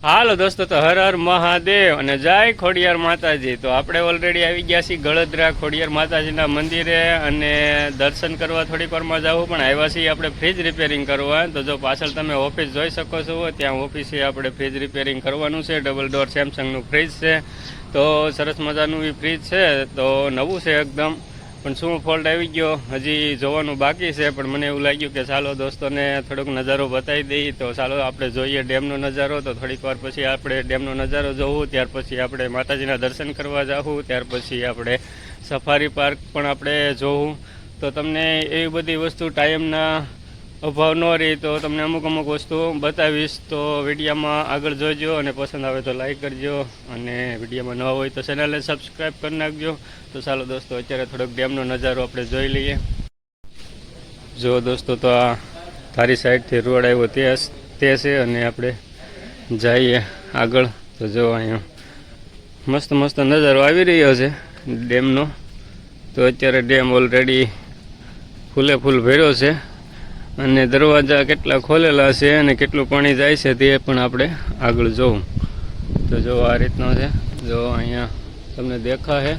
હાલો દોસ્તો, તો હર હર મહાદેવ અને જય ખોડિયાર માતાજી। તો આપણે ઓલરેડી આવી ગયા છીએ ગળદરા ખોડિયાર માતાજીના મંદિરે અને દર્શન કરવા થોડીક વારમાં જવું, પણ આવ્યા છીએ આપણે ફ્રીજ રિપેરિંગ કરવા। તો જો પાછળ તમે ઓફિસ જોઈ શકો છો, ત્યાં ઓફિસે આપણે ફ્રીજ રિપેરિંગ કરવાનું છે। ડબલ ડોર સેમસંગનું ફ્રીજ છે, તો સરસ મજાનું એ ફ્રીજ છે, તો નવું છે એકદમ, પણ શું ફોલ્ટ આવી ગયો હજી જોવાનું બાકી છે। પણ મને એવું લાગ્યું કે ચાલો દોસ્તોને થોડોક નજારો બતાવી દઈએ। તો ચાલો આપણે જોઈએ ડેમનો નજારો। તો થોડીક વાર પછી આપણે ડેમનો નજારો જોવું, ત્યાર પછી આપણે માતાજીના દર્શન કરવા જાવું, ત્યાર પછી આપણે સફારી પાર્ક પણ આપણે જોવું। તો તમને એવી બધી વસ્તુ ટાઈમના અભાવ ન રહી તો તમને અમુક વસ્તુ બતાવીશ। તો વિડીયોમાં આગળ જોઈજો અને પસંદ આવે તો લાઈક કરજો, અને વિડીયોમાં ન હોય તો ચેનલને સબસ્ક્રાઈબ કરી નાખજો। તો ચાલો દોસ્તો, અત્યારે થોડોક ડેમનો નજારો આપણે જોઈ લઈએ। જો દોસ્તો, તો આ તારી સાઈડથી રોડ આવ્યો તે છે, અને આપણે જઈએ આગળ। તો જો અહીંયા મસ્ત નજારો આવી રહ્યો છે ડેમનો। તો અત્યારે ડેમ ઓલરેડી ફૂલ ભર્યો છે, અને દરવાજા કેટલા ખોલેલા છે અને કેટલું પાણી જાય છે તે પણ આપણે આગળ જોવું। તો જો આ રીતનો છે, જો અહીંયા તમને દેખાશે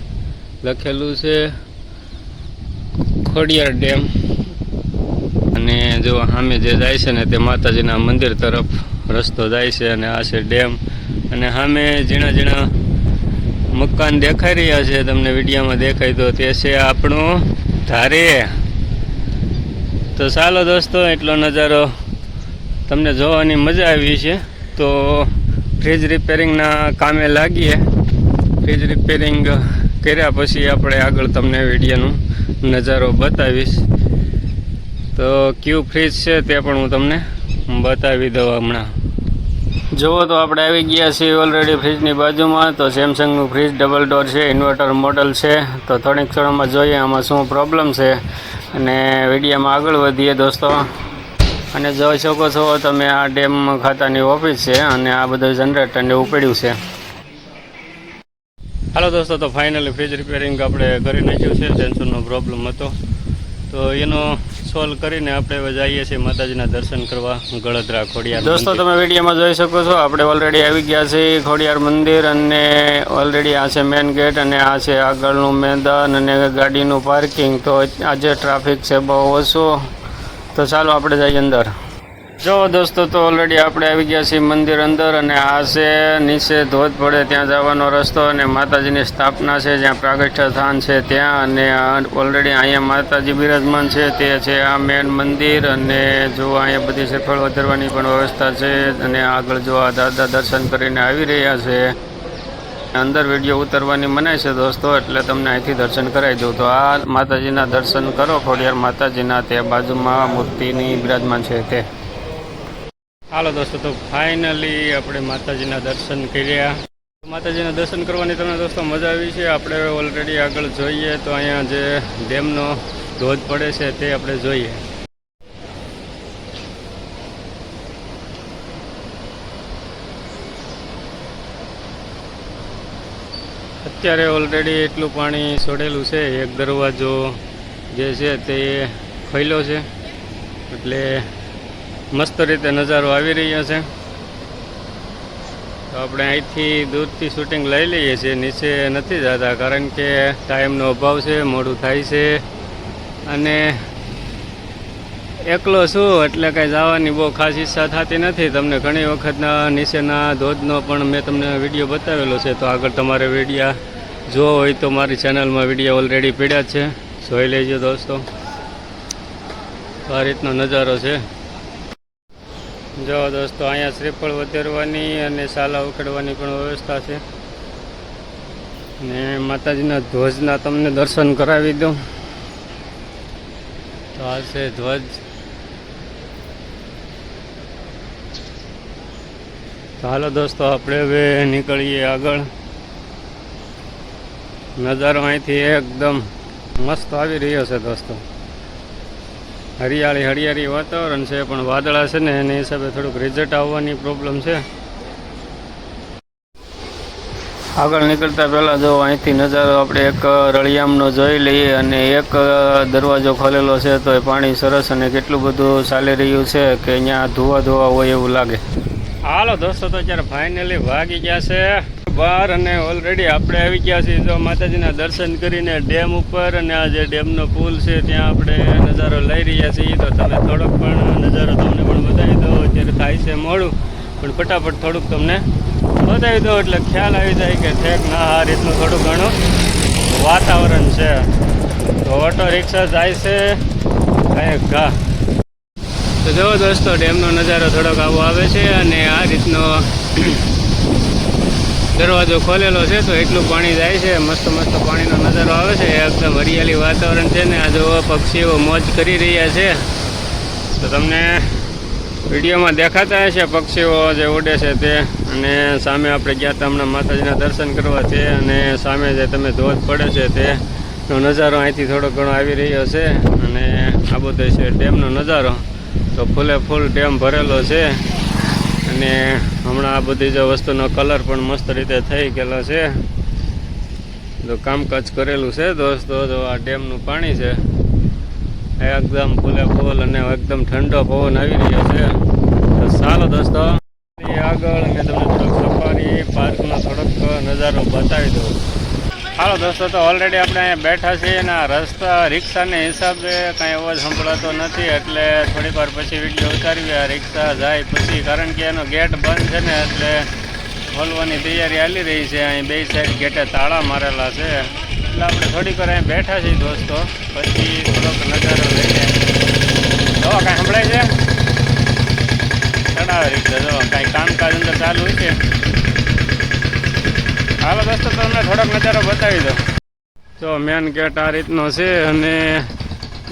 લખેલું છે ખોડિયાર ડેમ, અને જો સામે જે જાય છે ને તે માતાજીના મંદિર તરફ રસ્તો જાય છે, અને આ છે ડેમ। અને સામે ઝીણા મકાન દેખાઈ રહ્યા છે, તમને વિડીયોમાં દેખાય તો તે છે આપણું ધારે। તો ચાલો દોસ્તો, એટલો નજારો તમને જોવાની મજા આવી છે। તો ફ્રીજ રિપેરિંગના કામે લાગીએ। ફ્રીજ રિપેરિંગ કર્યા પછી આપણે આગળ તમને વિડીયોનું નજારો બતાવીશ। તો કયું ફ્રીજ છે તે પણ હું તમને બતાવી દઉં હમણાં। જુઓ તો આપણે આવી ગયા છીએ ઓલરેડી ફ્રીજની બાજુમાં। તો સેમસંગનું ફ્રીજ ડબલ ડોર છે, ઇન્વર્ટર મોડલ છે। તો થોડીક ક્ષણમાં જોઈએ આમાં શું પ્રોબ્લેમ છે, અને વિડીયોમાં આગળ વધીએ દોસ્તો। અને જોઈ શકો છો તમે, આ ડેમ ખાતાની ઓફિસ છે, અને આ બધું જનરેટરને એવું પડ્યું છે। હાલો દોસ્તો, તો ફાઇનલી ફ્રીજ રિપેરિંગ આપણે કરી નાખ્યું છે। સેન્સરનો પ્રોબ્લેમ હતો, તો એનો સોલ્વ કરીને આપણે હવે જઈએ છીએ માતાજીના દર્શન કરવા ગળદરા ખોડિયાર। દોસ્તો, તમે વિડીયોમાં જોઈ શકો છો આપણે ઓલરેડી આવી ગયા છીએ ખોડિયાર મંદિર, અને ઓલરેડી આ છે મેન ગેટ, અને આ છે આગળનું મેદાન અને ગાડીનું પાર્કિંગ। તો આજે ટ્રાફિક છે બહુ ઓછું, તો ચાલો આપણે જઈએ અંદર। જો દોસ્તો, તો ઓલરેડી આપણે આવી ગયા છીએ મંદિર અંદર, અને આ છે નીચે ધોધ પડે ત્યાં જવાનો રસ્તો, અને માતાજીની સ્થાપના છે જ્યાં પ્રાગટ્ય સ્થાન છે ત્યાં, અને ઓલરેડી અહીંયા માતાજી બિરાજમાન છે તે છે આ મેન મંદિર। અને જો અહીંયા બધી શ્રીફળ વધારવાની પણ વ્યવસ્થા છે, અને આગળ જો આ દાદા દર્શન કરીને આવી રહ્યા છે। અંદર વિડીયો ઉતારવાની મનાય છે દોસ્તો, એટલે તમને અહીંથી દર્શન કરાવી દઉં। તો આ માતાજીના દર્શન કરો ખોડિયાર માતાજીના, તે બાજુમાં મૂર્તિની બિરાજમાન છે તે। હાલો દોસ્તો, તો ફાઇનલી આપણે માતાજીના દર્શન કર્યા। માતાજીના દર્શન કરવાની તમને દોસ્તો મજા આવી છે। આપણે ઓલરેડી આગળ જોઈએ તો અહીંયા જે ડેમનો ધોધ પડે છે તે આપણે જોઈએ। અત્યારે ઓલરેડી એટલું પાણી છોડેલું છે, એક દરવાજો જે છે તે ખોલ્યો છે, એટલે મસ્ત રીતે નજારો આવી રહ્યો છે। તો આપણે અહીંથી દૂરથી શૂટિંગ લઈ લઈએ છીએ, નીચે નથી જતા, કારણ કે ટાઈમનો અભાવ છે, મોડું થાય છે, અને એકલો છું એટલે કાંઈ જવાની બહુ ખાસ ઈચ્છા થતી નથી। તમને ઘણી વખતના નીચેના ધોધનો પણ મેં તમને વિડીયો બતાવેલો છે, તો આગળ તમારે વિડીયો જો હોય તો મારી ચેનલમાં વિડીયો ઓલરેડી પડ્યા છે, જોઈ લેજો દોસ્તો। તો આ રીતનો નજારો છે। જો દોસ્તો, અહીંયા શ્રીફળ વધારવાની અને સાલા ઉખેડવાની પણ વ્યવસ્થા છે, ને માતાજીના ધ્વજના તમને દર્શન કરાવી દઉં। તો આ છે ધ્વજ। તો હાલો દોસ્તો, આપણે હવે નીકળીએ આગળ। નજારો અહીંથી એકદમ મસ્ત આવી રહ્યો છે દોસ્તો। હરિયાળી વાતાવરણ છે, પણ વાદળા છે ને એની હિસાબે થોડુંક રિઝલ્ટ આવવાની પ્રોબ્લેમ છે। આગળ નીકળતા પહેલાં જો અહીંથી નજારો આપણે એક રળિયામનો જોઈ લઈએ, અને એક દરવાજો ખોલેલો છે, તો એ પાણી સરસ અને કેટલું બધું ચાલી રહ્યું છે કે અહીંયા ધોવા હોય એવું લાગે। હાલો દોસ્તો, તો અત્યારે ફાઇનલી વાગી ગયા છે બહાર અને ઓલરેડી આપણે આવી ગયા છીએ જો માતાજીના દર્શન કરીને ડેમ ઉપર. અને આ જે ડેમનો પુલ છે ત્યાં આપણે નજારો લઈ રહ્યા છીએ. તો તમે થોડોક પણ નજારો તમને પણ બતાવી દો. અત્યારે થાય છે મોડું, પણ ફટાફટ થોડુંક તમને બતાવી દો એટલે ખ્યાલ આવી જાય કે ઠેક ના આ રીતનું થોડું ઘણું વાતાવરણ છે. તો ઓટો રિક્ષા જાય છે કાંઈક ઘા. તો જુઓ દોસ્તો, ડેમનો નજારો થોડોક આવો આવે છે અને આ રીતનો દરવાજો ખોલેલો છે તો એટલું પાણી જાય છે. મસ્ત મસ્ત પાણીનો નજારો આવે છે. એકદમ હરિયાળી વાતાવરણ છે ને આ જો પક્ષીઓ મોજ કરી રહ્યા છે. તો તમને વિડીયોમાં દેખાતા હશે પક્ષીઓ જે ઉડે છે તે. અને સામે આપણે ગયા હતા હમણાં માતાજીના દર્શન કરવા છે અને સામે જે તમે ધોધ પડે છે તેનો નજારો અહીંથી થોડો ઘણો આવી રહ્યો છે. અને આ બધો છે ડેમનો નજારો. તો ફૂલે ફૂલ ડેમ ભરેલો છે અને હમણાં આ બધી જે વસ્તુનો કલર પણ મસ્ત રીતે થઈ ગયેલો છે. તો કામકાજ કરેલું છે દોસ્તો. તો આ ડેમનું પાણી છે એકદમ ફૂલે ફૂલ અને એકદમ ઠંડો પવન આવી રહ્યો છે. તો ચાલો દોસ્તો આગળ અને તમને થોડોક સફારી પાર્કનો થોડોક નજારો બતાવી દઉં. હાલો દોસ્તો, તો ઓલરેડી આપણે અહીંયા બેઠા છીએ અને આ રસ્તા રિક્ષાને હિસાબે કાંઈ અવાજ સંભળાતો નથી એટલે થોડીક વાર પછી વિડીયો ઉતારવી. આ રિક્ષા જાય પછી, કારણ કે એનો ગેટ બંધ છે ને એટલે ખોલવાની તૈયારી ચાલી રહી છે. અહીં બે સાઈડ ગેટે તાળા મારેલા છે એટલે આપણે થોડીક વાર અહીં બેઠા છીએ દોસ્તો. પછી થોડોક નજારો લઈને જો કાંઈ સંભળાય છે ચડાવે રિક્ષા. જો કાંઈ કામકાજ અંદર ચાલુ હોય છે. હાલો દોસ્તો, તમને થોડોક નજારો બતાવી દો. તો મેન ગેટ આ રીતનો છે અને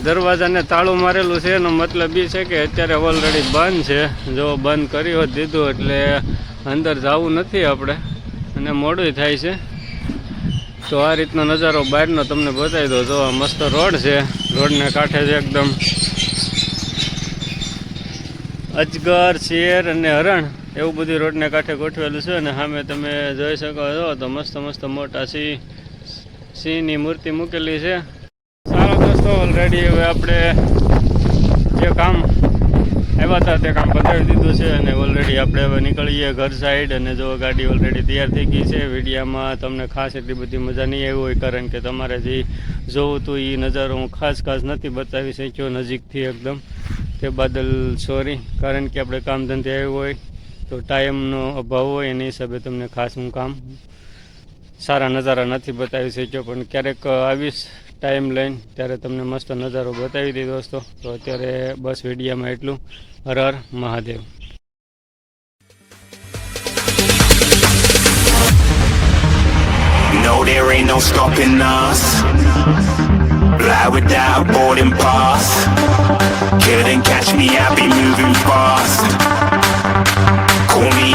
દરવાજાને તાળું મારેલું છે. એનો મતલબ એ છે કે અત્યારે ઓલરેડી બંધ છે. જો બંધ કર્યું દીધું એટલે અંદર જવું નથી આપણે અને મોડું થાય છે. તો આ રીતનો નજારો બહારનો તમને બતાવી દો. જો મસ્ત રોડ છે, રોડને કાંઠે છે એકદમ અજગર, શેર અને હરણ એવું બધું રોડને કાંઠે ગોઠવેલું છે. અને સામે તમે જોઈ શકો છો તો મસ્ત મસ્ત મોટા સિંહની મૂર્તિ મૂકેલી છે. સારો દોસ્તો, ઓલરેડી હવે આપણે જે કામ આવ્યા હતા તે કામ બતાવી દીધું છે અને ઓલરેડી આપણે હવે નીકળીએ ઘર સાઈડ. અને જો ગાડી ઓલરેડી તૈયાર થઈ ગઈ છે. વિડીયામાં તમને ખાસ એટલી બધી મજા નહીં આવી હોય કારણ કે તમારે જે જોવું હતું એ નજારો હું ખાસ નથી બતાવી શક્યો નજીકથી એકદમ. તે બદલ સોરી, કારણ કે આપણે કામ ધંધે આવ્યું હોય તો ટાઈમનો અભાવ હોય એની હિસાબે તમને ખાસ હું કામ સારા નજારા નથી બતાવી શક્યો. પણ ક્યારેક આવીશ ટાઈમ લઈને ત્યારે તમને મસ્ત નજારો બતાવી દઈ દોસ્તો. તો અત્યારે બસ વિડીયામાં એટલું. Har Har Mahadev. No, there ain't no stopping us. Fly without boarding pass. Couldn't catch me, I be moving fast. Call me